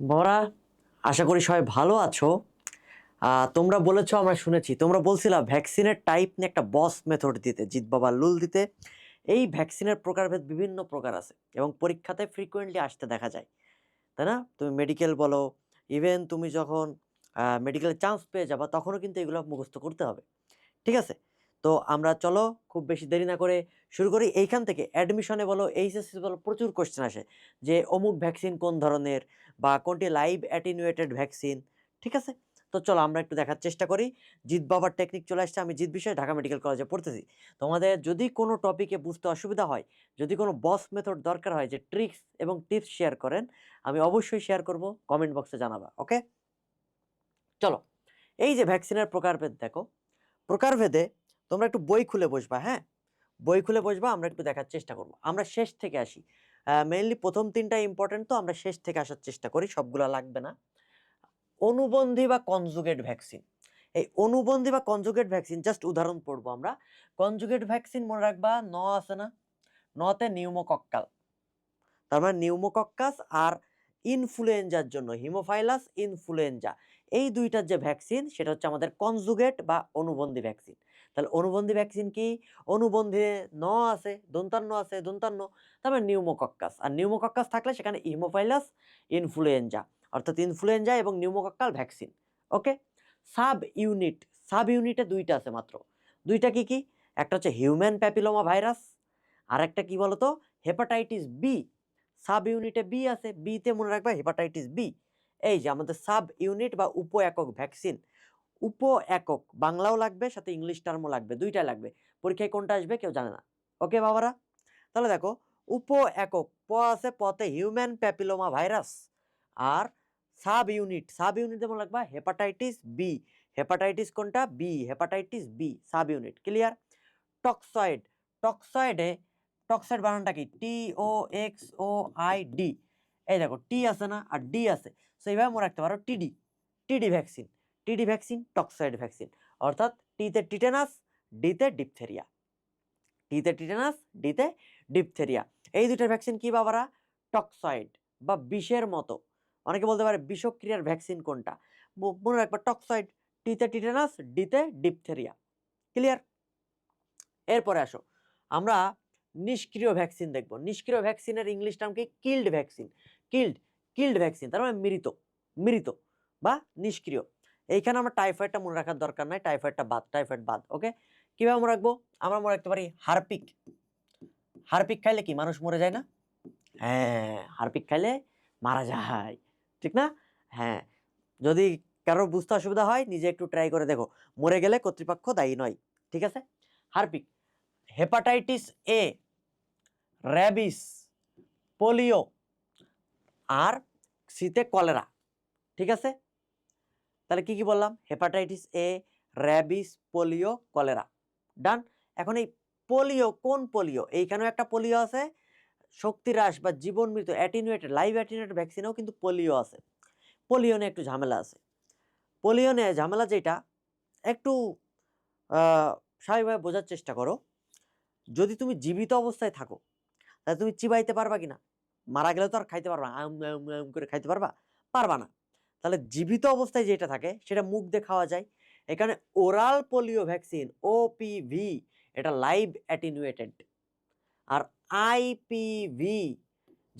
বড়া, আশা করি সবাই ভালো আছো। তোমরা বলেছো, আমরা শুনেছি তোমরা বলছিলা ভ্যাকসিনের টাইপ নিয়ে একটা বস মেথড দিতে, জিত বাবা লুল দিতে। এই ভ্যাকসিনের প্রকারভেদ বিভিন্ন প্রকার আছে এবং পরীক্ষাতে ফ্রিকোয়েন্টলি আসতে দেখা যায়, তাই না? তুমি মেডিকেল বলো, ইভেন তুমি যখন মেডিকেলে চান্স পেয়ে যাবা তখনও কিন্তু এগুলো মুখস্থ করতে হবে। ঠিক আছে, তো আমরা চলো খুব বেশি দেরি না করে শুরু করি। এইখান থেকে অ্যাডমিশনে বলো, এইচএসসি বলো, প্রচুর কোশ্চেন আসে যে অমুক ভ্যাকসিন কোন ধরনের বা কোনটি লাইভ অ্যাটিনুয়েটেড ভ্যাকসিন। ঠিক আছে, তো চলো আমরা একটু দেখার চেষ্টা করি। জিত বাবার টেকনিক চলে আসছে, আমি জিত বিষয়ে ঢাকা মেডিকেল কলেজে পড়তেছি। তোমাদের যদি কোনো টপিকে বুঝতে অসুবিধা হয়, যদি কোনো বস মেথড দরকার হয় যে ট্রিক্স এবং টিপস শেয়ার করেন, আমি অবশ্যই শেয়ার করব, কমেন্ট বক্সে জানাবা। ওকে, চলো। এই যে ভ্যাকসিনের প্রকারভেদ দেখো, প্রকারভেদে তোমরা একটু বই খুলে বসবা। হ্যাঁ, বই খুলে বসবা, আমরা একটু দেখার চেষ্টা করব। আমরা শেষ থেকে আসি, মেইনলি প্রথম তিনটা ইম্পর্টেন্ট, তো আমরা শেষ থেকে আসার চেষ্টা করি, সবগুলো লাগবে না। অনুবন্ধী বা কনজুগেট ভ্যাকসিন, এই অনুবন্ধী বা কনজুগেট ভ্যাকসিন জাস্ট উদাহরণ পড়বো আমরা। কনজুগেট ভ্যাকসিন মনে রাখবা, আছে না, নতে নিউমোকক্কাল, তার মানে নিউমোকক্কাস আর ইনফ্লুয়েঞ্জার জন্য হিমোফাইলাস ইনফ্লুয়েঞ্জা, এই দুইটার যে ভ্যাকসিন সেটা হচ্ছে আমাদের কনজুগেট বা অনুবন্ধী ভ্যাকসিন। তাহলে অনুবন্ধী ভ্যাকসিন কি? অনুবন্ধী আছে, দন্তান্ন আছে, দন্তান্ন, তারপরে নিউমোকক্কাস, আর নিউমোকক্কাস থাকলে সেখানে হিমোফাইলাস ইনফ্লুয়েঞ্জা, অর্থাৎ ইনফ্লুয়েঞ্জা এবং নিউমোকক্কাল ভ্যাকসিন। ওকে, সাব ইউনিট, সাব ইউনিটে দুইটা আছে মাত্র। দুইটা কি কি? একটা হচ্ছে হিউম্যান প্যাপিলোমা ভাইরাস, আর একটা কি বলতো, হেপাটাইটিস বি। সাব ইউনিটে বি আছে, বিতে মনে রাখবা হেপাটাইটিস বি। এই যে আমাদের সাব ইউনিট বা উপ একক ভ্যাকসিন। উপ একক বাংলাও লাগবে, সাথে ইংলিশ টার্মও লাগবে, দুইটাই লাগবে। পরীক্ষায় কোনটা আসবে কেউ জানে না। ওকে বাবারা, তাহলে দেখো, উপ একক প আছে, পতে হিউম্যান প্যাপিলোমা ভাইরাস। আর সাব ইউনিট, সাব ইউনিট যেমন লাগবা হেপাটাইটিস বি। হেপাটাইটিস কোনটা? B, hepatitis B sub unit. Clear? Toxoid, টক্সয়েডে, টক্সয়েড বানানটা কি? T O X O I D. এই দেখো টি আছে না, আর ডি আছে, সো এইভাবে মনে রাখতে পারো টিডি। টিডি ভ্যাকসিন, টিডি ভ্যাকসিন টক্সয়েড ভ্যাকসিন, অর্থাৎ টিতে টিটেনাস, ডিতে ডিপথেরিয়া। টিতে টিটেনাস, ডিতে ডিপথেরিয়া, এই দুইটার ভ্যাকসিন কি বাবারা? টক্সয়েড বা বিষের মতো। অনেকে বলতে পারে বিষক্রিয়ার ভ্যাকসিন কোনটা? মনে রাখবা টক্সয়েড, টিতে টিটেনাস, ডিতে ডিপথেরিয়া। ক্লিয়ার? এরপরে আসো, আমরা নিষ্ক্রিয় ভ্যাকসিন দেখব। নিষ্ক্রিয় ভ্যাকসিনের ইংলিশ টার্ম কি? Killed vaccine. Killed, killed vaccine তার মানে মৃত, মৃত বা নিষ্ক্রিয়। এইখানে আমরা টাইফয়েডটা মনে রাখার দরকার নাই, টাইফয়েডটা বাদ, টাইফয়েড বাদ। ওকে, কিভাবে মনে রাখবো? আমরা মনে রাখতে পারি হারপিক। হারপিক খাইলে কি মানুষ মরে যায় না? হ্যাঁ, হারপিক খাইলে মারা যায়, ঠিক না? হ্যাঁ, যদি কারোর বুঝতে অসুবিধা হয় নিজে একটু ট্রাই করে দেখো, মরে গেলে কর্তৃপক্ষ দায়ী নয়। ঠিক আছে, Harpic. Hepatitis A, rabies, polio, আর সিতে কলেরা। ঠিক আছে, তাহলে কি কি বললাম? Hepatitis A, rabies, polio, cholera. Done. এখন এই পোলিও, কোন পোলিও? এইখানেও একটা পোলিও আছে, শক্তিহ্রাস বা জীবন মৃত্যু অ্যাটিনুয়েটেড, লাইভ অ্যাটিনুয়েটেড ভ্যাকসিনেও কিন্তু পোলিও আছে। পোলিও নিয়ে একটু ঝামেলা আছে। পোলিও নিয়ে ঝামেলা যেটা, একটু স্বাভাবিকভাবে বোঝার চেষ্টা করো। যদি তুমি জীবিত অবস্থায় থাকো তাহলে তুমি চিবাইতে পারবা কিনা? মারা গেলে তো আর খাইতে পারবা না, আম আম আম করে খাইতে পারবা? পারবা না। তাহলে জীবিত অবস্থায় যেটা থাকে সেটা মুখ দিয়ে খাওয়া যায়। এখানে ওরাল পোলিও ভ্যাকসিন ওপিভি, এটা লাইভ অ্যাটিনুয়েটেড। আর আইপিভি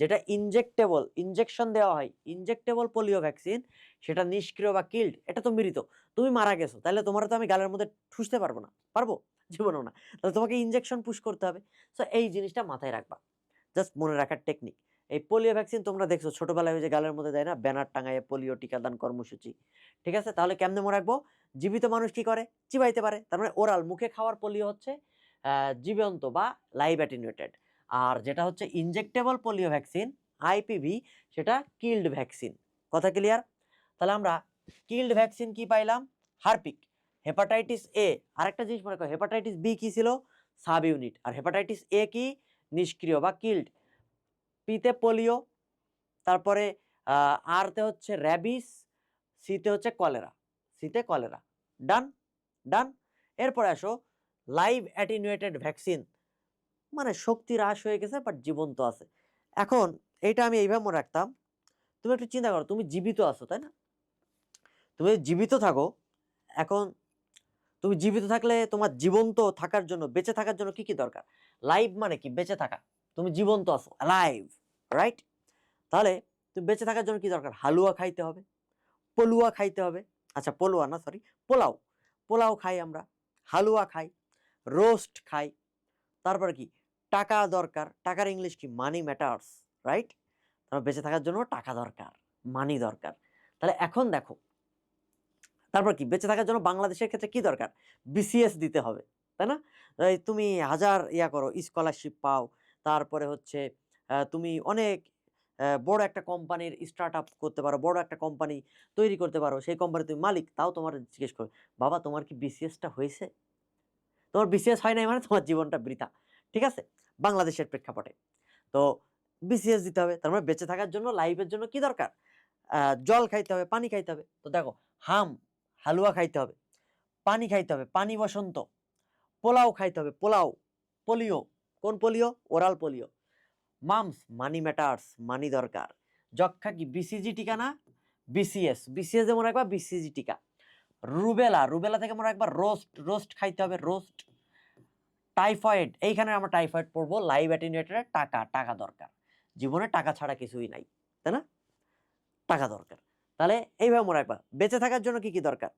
যেটা ইনজেক্টেবল, ইনজেকশন দেওয়া হয়, ইনজেক্টেবল পোলিও ভ্যাকসিন, সেটা নিষ্ক্রিয় বা কিল্ড, এটা তো মৃত। তুমি মারা গেছো, তাহলে তোমার তো আমি গালের মধ্যে ঠুসতে পারবো না, পারবো? জীবনও না। তাহলে তোমাকে ইনজেকশন পুশ করতে হবে। সো এই জিনিসটা মাথায় রাখবা, জাস্ট মনে রাখার টেকনিক। এই পোলিও ভ্যাকসিন তোমরা দেখছো ছোটবেলায় ওই যে গালের মধ্যে দেয় না, ব্যানার টাঙায় পোলিও টিকাদান কর্মসূচি। ঠিক আছে, তাহলে কেমনে মনে রাখবো? জীবিত মানুষ কি করে? চিবাইতে পারে, তার মানে ওরাল, মুখে খাওয়ার পোলিও হচ্ছে জীবন্ত বা লাইভ অ্যাটিনুয়েটেড। আর যেটা হচ্ছে ইনজেক্টেবল পোলিও ভ্যাকসিন আইপিভি, সেটা কিল্ড ভ্যাকসিন। কথা ক্লিয়ার? তাহলে আমরা কিল্ড ভ্যাকসিন কি পাইলাম? হারপিক, হেপাটাইটিস এ। আরেকটা জিনিস মনে করো, হেপাটাইটিস বি কি ছিল? Sub unit. আর হেপাটাইটিস এ কি? নিষ্ক্রিয় বা কিল্ড। পিতে পোলিও, তারপরে আরতে হচ্ছে র্যাবিস, সিতে হচ্ছে কলেরা, সিতে কলেরা। ডান, ডান। এরপরে আসো লাইভ অ্যাটিনুয়েটেড ভ্যাকসিন, মানে শক্তি হ্রাস হয়ে গেছে বাট জীবন্ত আছে। এখন এইটা আমি এইভাবে মনে রাখতাম, তুমি একটু চিন্তা করো, তুমি জীবিত আছো, তাই না? তুমি জীবিত থাকো, এখন তুমি জীবিত থাকলে তোমার জীবন্ত থাকার জন্য, বেঁচে থাকার জন্য কি কি দরকার? লাইভ মানে কি? বেঁচে থাকা। তুমি জীবন্ত আছো, লাইভ, রাইট? তাহলে তুমি বেঁচে থাকার জন্য কি দরকার? হালুয়া খাইতে হবে, পলুয়া খাইতে হবে। আচ্ছা, পলুয়া না, সরি, পোলাও। পোলাও খাই আমরা, হালুয়া খাই, রোস্ট খাই। তারপরে কি? টাকা দরকার। টাকার ইংলিশ কি? মানি ম্যাটার্স, রাইট? তোমার বেঁচে থাকার জন্য টাকা দরকার, মানি দরকার। তাহলে এখন দেখো, তারপর কি? বেঁচে থাকার জন্য বাংলাদেশের ক্ষেত্রে কি দরকার? বিসিএস দিতে হবে, তাই না? এই তুমি হাজার করো, স্কলারশিপ পাও, তারপরে হচ্ছে তুমি অনেক বড় একটা কোম্পানির স্টার্ট আপ করতে পারো, বড় একটা কোম্পানি তৈরি করতে পারো, সেই কোম্পানি তুমি মালিক, তাও তোমার জিজ্ঞেস করো, বাবা তোমার কি বিসিএসটা হয়েছে? তোমার বিসিএস হয় নাই মানে তোমার জীবনটা বৃথা, ঠিক আছে, বাংলাদেশের প্রেক্ষাপটে। তো বিসিএস দিতে হবে। তার মানে বেঁচে থাকার জন্য, লাইফের জন্য কি দরকার? জল খাইতে হবে, পানি খাইতে হবে। তো দেখো, হালুয়া খাইতে হবে, পানি খাইতে হবে, পানি বসন্ত, পোলাও খাইতে হবে, পোলাও, পোলিও, কোন পোলিও? Oral polio. মামস, মানি ম্যাটার্স, মানি দরকার। যক্ষা কি? বিসিজি টিকা না? বিসিএস, বিসিএস যেমন একবার বিসিজি টিকা। রুবেলা, রুবেলা থেকে মনে একবার রোস্ট, রোস্ট খাইতে হবে, রোস্ট। টাইফয়েড, এইখানে আমরা টাইফয়েড পড়বো, লাইভ অ্যাটেনুয়েটরের টাকা, টাকা দরকার। জীবনে টাকা ছাড়া কিছুই নাই, তাই না? টাকা দরকার। তাহলে এইভাবে মনে রাখবা, বেঁচে থাকার জন্য কি কি দরকার?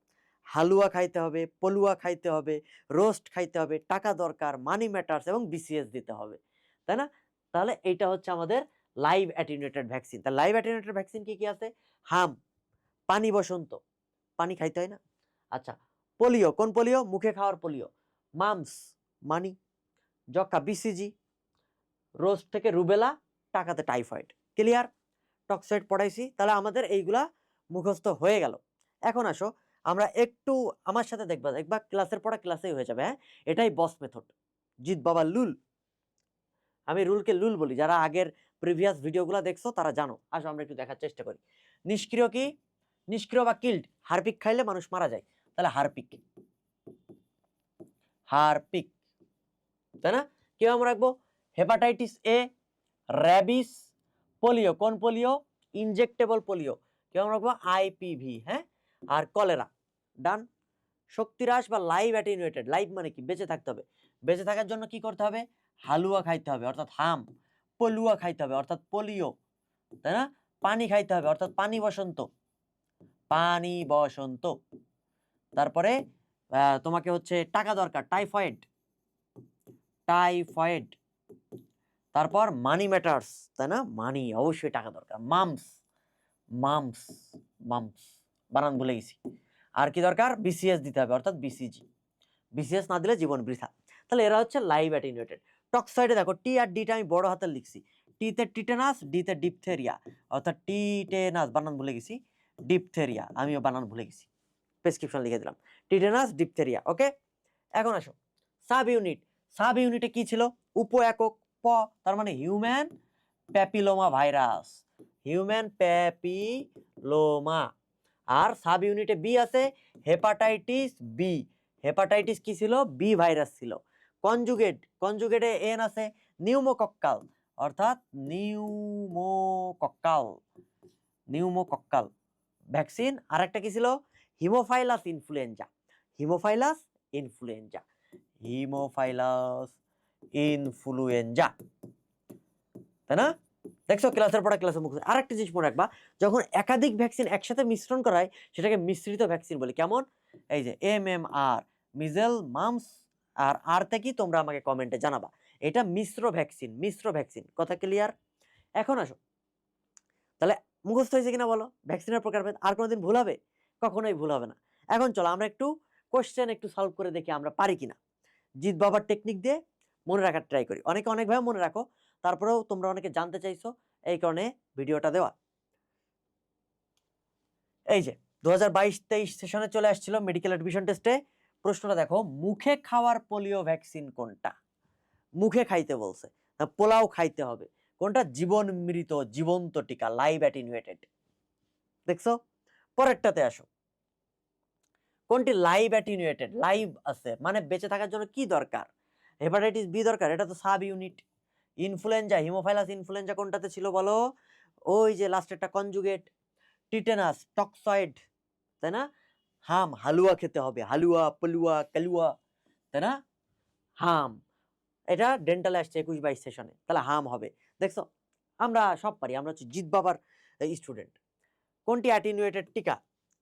হালুয়া খাইতে হবে, পলুয়া খাইতে হবে, রোস্ট খাইতে হবে, টাকা দরকার, মানি ম্যাটার্স এবং বিসিএস দিতে হবে, তাই না? তাহলে এইটা হচ্ছে আমাদের লাইভ অ্যাটেনুয়েটেড ভ্যাকসিন। তা লাইভ অ্যাটেনুয়েটেড ভ্যাকসিন কি কি আছে? পানি বসন্ত, পানি খাইতে হয় না? আচ্ছা, পোলিও, কোন পোলিও? মুখে খাওয়ার পোলিও। মামস, মানি। যক্ষা, বিসিজি। রোস্ট থেকে রুবেলা, টাকাতে টাইফয়েড। ক্লিয়ার? টক্সয়েড পড়াইছি, তাহলে আমাদের এইগুলা মুখস্থ হয়ে গেল। এখন আসো, আমরা একটু আমার সাথে দেখবা, দেখবা ক্লাসের পড়া ক্লাসেই হয়ে যাবে। হ্যাঁ, এটাই বস মেথড। জিৎ বাবা লুল, আমি রুলকে লুল বলি। যারা আগের প্রিভিয়াস ভিডিওগুলো দেখছো তারা জানো। আসো আমরা একটু দেখার চেষ্টা করি। নিষ্ক্রিয় কি? নিষ্ক্রিয় বা কিল্ড, হারপিক খাইলে মানুষ মারা যায়, তাহলে হারপিক, হারপিক, তাই না? কিভাবে রাখবো? হেপাটাইটিস এ, র্যাবিস, পোলিও, কোন পোলিও? ইনজেক্টেবল পোলিও, কেমন রাখবো? আইপিভি। হ্যাঁ, আর কলেরা। ডান। শক্তিহ্রাস বা লাইভ অ্যাটেনুয়েটেড, লাইভ মানে কি? বেঁচে থাকতে হবে। বেঁচে থাকার জন্য কি করতে হবে? হালুয়া খাইতে হবে অর্থাৎ পলুয়া খাইতে হবে অর্থাৎ পোলিও, তাই না? পানি খাইতে হবে অর্থাৎ পানি বসন্ত, পানি বসন্ত। তারপরে তোমাকে হচ্ছে টাকা দরকার, টাইফয়েড, টাইফয়েড। তারপর মানি ম্যাটার্স, তাই না? মানি, অবশ্যই টাকা দরকার। মামস, মামস, মামস, বানান ভুলে গেছি। আর কি দরকার? বিসিএস দিতে হবে অর্থাৎ বিসিজি। বিসিএস না দিলে জীবন বৃথা। তাহলে এরা হচ্ছে লাইভ অ্যাটেনুয়েটেড। টক্সয়েডে দেখো, টি আর ডিটা আমি বড় হাতে লিখছি। টিতে টিটেনাস, ডিতে ডিপথেরিয়া অর্থাৎ টিটেনাস, বানান ভুলে গেছি। ডিপথেরিয়া, আমিও বানান ভুলে গেছি, প্রেসক্রিপশন লিখে দিলাম। Tetanus, diphtheria. ওকে, এখন আসো সাব ইউনিট। সাব ইউনিটে কি ছিল? উপ একক প, তার মানে human papilloma virus, human papilloma. আর সাব ইউনিটে বি আছে, হেপাটাইটিস বি। হেপাটাইটিস কি ছিল? বি ভাইরাস ছিল। কনজুগেট, কনজুগেটে এন আছে, নিউমোকক্কাল অর্থাৎ নিউমোকক্কাল, নিউমোকক্কাল ভ্যাকসিন। আর একটা কি ছিল? Haemophilus influenza, haemophilus influenza, haemophilus influenza, তাই না? দেখছো ক্লাসের পড়া ক্লাসে মুখ। আর একটা জিনিস মনে রাখবা, যখন একাধিক ভ্যাকসিন একসাথে মিশ্রণ করা হয় সেটাকে মিশ্রিত ভ্যাকসিন বলি। কেমন? এই যে MMR, মিজেল, মামস। আর আরতে কি তোমরা আমাকে কমেন্টে জানাবা। এটা মিশ্র ভ্যাকসিন, মিশ্র ভ্যাকসিন। কথা ক্লিয়ার? এখন আসো, তাহলে মুখস্থ হয়েছে কিনা বলো ভ্যাকসিনের প্রকারভেদ? আর কোনোদিন ভুল হবে? কখনোই ভুল হবে না। এখন চলো আমরা একটু কোশ্চেন একটু সলভ করে দেখি আমরা পারি কিনা। জিৎ বাবার টেকনিক দিয়ে মনে রাখার ট্রাই করি। অনেকে অনেকভাবে মনে রাখো, তারপরেও তোমরা অনেকে জানতে চাইছো, এই কারণে ভিডিওটা দেওয়া। এই যে 2022-23 সেশনে চলে আসছিল মেডিকেল অ্যাডমিশন টেস্টে, প্রশ্নটা দেখো, মুখে খাওয়ার পোলিও ভ্যাকসিন কোনটা? মুখে খাইতে বলছে, পোলাও খাইতে হবে। কোনটা? জীবন মৃত, জীবন্ত টিকা, লাইভ অ্যাটেনুয়েটেড। দেখছো? পরেরটাতে আসো, কোনটি লাইভ অ্যাটেনুয়েটেড? লাইভ আছে মানে বেঁচে থাকার জন্য কি দরকার? হেপাটাইটিস বি দরকার, এটা তো sub unit. Influenza, haemophilus influenza কোনটাতে ছিল বলো? ওই যে লাস্টেরটা কনজুগেট, টিটেনাস, টক্সয়েড, তাই না? হাম, হালুয়া খেতে হবে, হালুয়া, পলুয়া, কালুয়া, তাই না? হাম, এটা ডেন্টালে আসছে 21-22 সেশনে, তাহলে হাম হবে। দেখছো, আমরা সব পারি, আমরা হচ্ছে জিৎ বাবার স্টুডেন্ট। কোনটি অ্যাটিনুয়েটেড টিকা?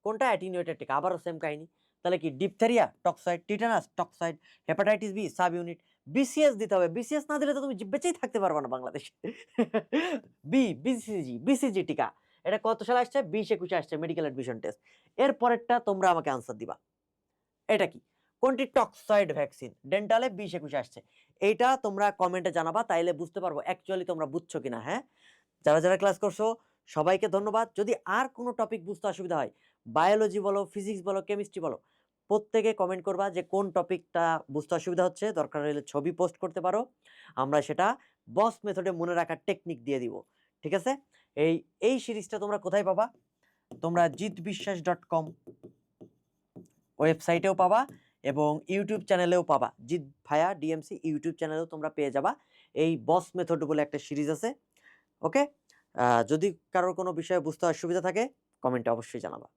কোনটা অ্যাটিনুয়েটেড টিকা? আবারও সেম কাহিনী। তাহলে কি diphtheria, toxoid, tetanus, toxoid, hepatitis B, sub unit, BCS দিতে হবে। বিসিএস না দিলে তো তুমি বেঁচেই থাকতে পারবে না বাংলাদেশে। বিসিজি, বিসিজি টিকা। এটা কত সালে আসছে? 20-21 আসছে, মেডিকেল অ্যাডমিশন টেস্ট। এর পরেরটা তোমরা আমাকে আনসার দিবা। এটা কি? কোনটি টক্সয়েড ভ্যাকসিন? ডেন্টালে 20-21 আসছে। এইটা তোমরা কমেন্টে জানাবা, তাইলে বুঝতে পারবো অ্যাকচুয়ালি তোমরা বুঝছো কিনা। হ্যাঁ, যারা যারা ক্লাস করছো সবাইকে ধন্যবাদ। যদি আর কোনো টপিক বুঝতে অসুবিধা হয়, বায়োলজি বলো, ফিজিক্স বলো, কেমিস্ট্রি বলো, প্রত্যেকে কমেন্ট করবা যে কোন টপিকটা বুঝতে অসুবিধা হচ্ছে। দরকার হলে ছবি পোস্ট করতে পারো, আমরা সেটা বস মেথডে মনে রাখার টেকনিক দিয়ে দিব। ঠিক আছে? এই এই সিরিজটা তোমরা কোথায় পাবা? তোমরা জিতবিশ্বাস.com ওয়েবসাইটেও পাবা এবং ইউটিউব চ্যানেলেও পাবা। জিৎ ভাইয়া ডিএমসি ইউটিউব চ্যানেলেও তোমরা পেয়ে যাবা। এই বস মেথড বলে একটা সিরিজ আছে। ওকে, যদি কারোর কোনো বিষয়ে বুঝতে অসুবিধা থাকে কমেন্টে অবশ্যই জানাবা।